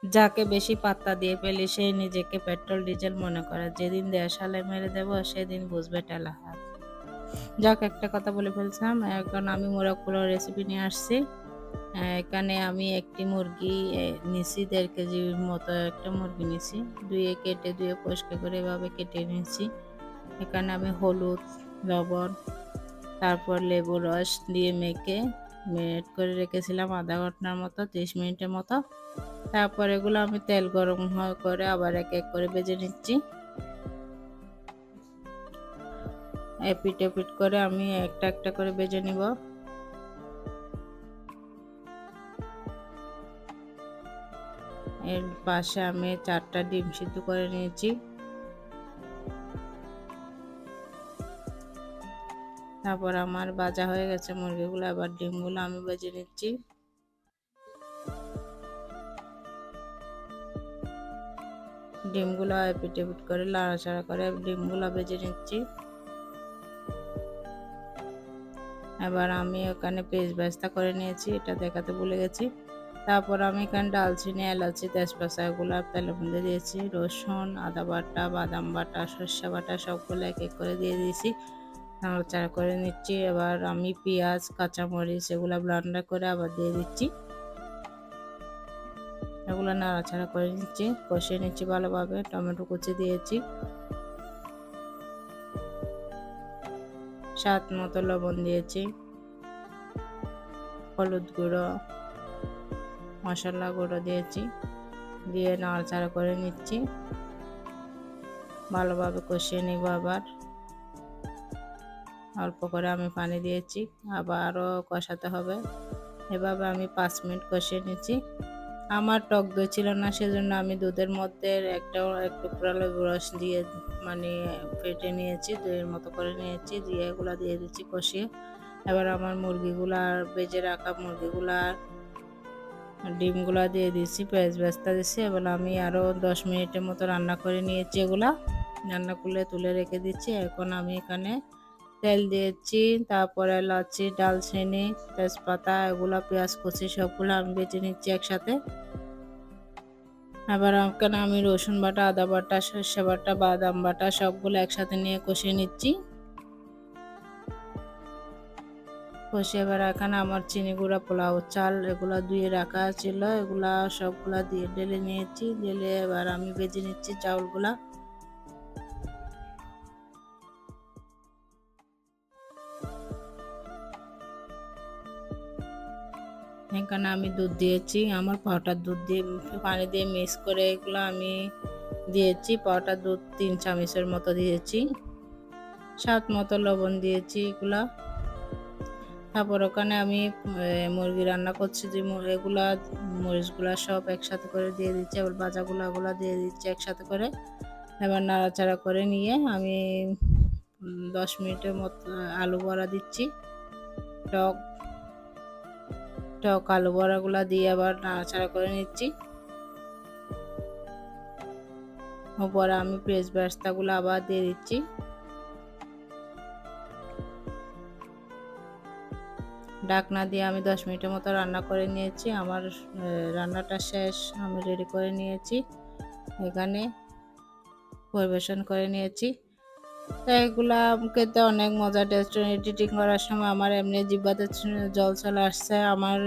যাকে বেশি পাত্তা দিয়ে ফেলি সেই নিজেকে পেট্রোল ডিজেল মনে করে, যেদিন দেশালে মেরে দেব সেদিন বুঝবে টেলা হাত। যাক, একটা কথা বলে ফেলছিলাম। এখন আমি মোরগ পোলাও রেসিপি নিয়ে আসছি। এখানে আমি একটি মুরগি নিছি, 1.5 কেজির মতো একটা মুরগি নিছি। ধুয়ে কেটে ধুয়ে পরিষ্কার করে এভাবে কেটে নিয়েছি। এখানে আমি হলুদ, লবণ, তারপর লেবু রস দিয়ে মেখে মেরিনেট করে রেখেছিলাম আধা ঘন্টার মতো, 30 মিনিটের মতো। তারপর এগুলো আমি তেল গরম করে আবার এক এক করে ভেজে নিচ্ছি। এপিট এপিট করে আমি একটা একটা করে ভেজে নিব। এর পাশে আমি 4টা ডিম সিদ্ধ করে নিয়েছি। তারপর আমার ভাজা হয়ে গেছে মুরগিগুলো, আবার ডিমগুলো আমি ভেজে নিচ্ছি। ডিমগুলো এপিট এপিট করে নাড়াচাড়া করে ডিমগুলো ভেজে নিচ্ছি। এবার আমি ওখানে পেস্ট বেরেস্তা করে নিয়েছি, এটা দেখাতে ভুলে গেছি। তারপর আমি এখানে দালচিনি, এলাচি, তেজপাতা এগুলো তেলের মধ্যে দিয়েছি। রসুন, আদা বাটা, বাদাম বাটা, সর্ষে বাটা সবগুলো এক এক করে দিয়ে দিয়েছি, নাড়াচাড়া করে নিচ্ছি। এবার আমি পেঁয়াজ, কাঁচামরিচ এগুলো ব্লেন্ডার করে আবার দিয়ে দিচ্ছি। এগুলো নাড়াচাড়া করে নিচ্ছি, কষিয়ে নিচ্ছি ভালোভাবে। টমেটো কুচি দিয়েছি, স্বাদ মতো লবণ দিয়েছি, হলুদ গুঁড়ো, মশলা গুঁড়ো দিয়েছি, দিয়ে নাড়াচাড়া করে নিচ্ছি, ভালোভাবে কষিয়ে নিব। আবার অল্প করে আমি পানি দিয়েছি, আবারও কষাতে হবে। এভাবে আমি 5 মিনিট কষিয়ে নিচ্ছি। আমার টক দই ছিল না, সেজন্য আমি দুধের মধ্যে এক টুকরা লেবু রস দিয়ে মানে ফেটে নিয়েছি, দইয়ের মতো করে নিয়েছি, দিয়ে এগুলো দিয়ে দিচ্ছি কষিয়ে। এবার আমার মুরগিগুলা, ভেজে রাখা মুরগিগুলা, ডিমগুলা দিয়ে দিচ্ছি, পেঁয়াজ বেরেস্তা দিচ্ছি। এবার আমি আরও 10 মিনিটের মতো রান্না করে নিয়েছি। এগুলা রান্না করলে তুলে রেখে দিচ্ছি। এখন আমি এখানে তেল দিয়েছি, তারপরে এলাচি, দালচিনি, তেজপাতা এগুলা, পেঁয়াজ কুচি সবগুলো আমি বেটে নিচ্ছি একসাথে। আবার এখানে আমি রসুন বাটা, আদা বাটা, সর্ষে বাটা, বাদাম বাটা সবগুলো একসাথে নিয়ে কষিয়ে নিচ্ছি। কষিয়ে এবার এখানে আমার চিনি গুঁড়া, পোলাও চাল এগুলা ধুয়ে রাখা ছিল, এগুলা সবগুলা দিয়ে ঢেলে নিয়েছি। ঢেলে এবার আমি ভেজে নিচ্ছি চাউলগুলা। এখানে আমি দুধ দিয়েছি, আমার পাউডার দুধ দিয়ে পানি দিয়ে মিক্স করে এগুলো আমি দিয়েছি। পাউডার দুধ 3 চামচের মতো দিয়েছি, স্বাদ মতো লবণ দিয়েছি এগুলা। তারপর ওখানে আমি মুরগি রান্না করছি, যে এগুলা মরিচগুলা সব একসাথে করে দিয়ে দিচ্ছি, আবার ভাজাগুলো এগুলা দিয়ে দিচ্ছি একসাথে করে। এবার নাড়াচাড়া করে নিয়ে আমি 10 মিনিটের মতো আলু বড়া দিচ্ছি, টক টক আলু বড়াগুলা দিয়ে আবার নাড়াচাড়া করে নিচ্ছি। পরে আমি পেস্ট বেরেস্তাগুলো আবার দিয়ে দিচ্ছি। ঢাকনা দিয়ে আমি 10 মিনিটের মতো রান্না করে নিয়েছি। আমার রান্নাটা শেষ, আমি রেডি করে নিয়েছি, এখানে পরিবেশন করে নিয়েছি। তো এগুলা খেতে অনেক মজা, টেস্ট। এডিটিং করার সময় আমার এমনি জিহ্বাতে জল চলে আসছে। আমার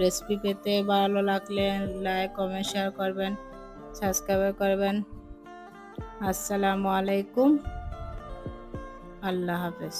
রেসিপি পেতে ভালো লাগলে লাইক, কমেন্ট, শেয়ার করবেন, সাবস্ক্রাইব করবেন। আসসালামু আলাইকুম, আল্লাহ হাফেজ।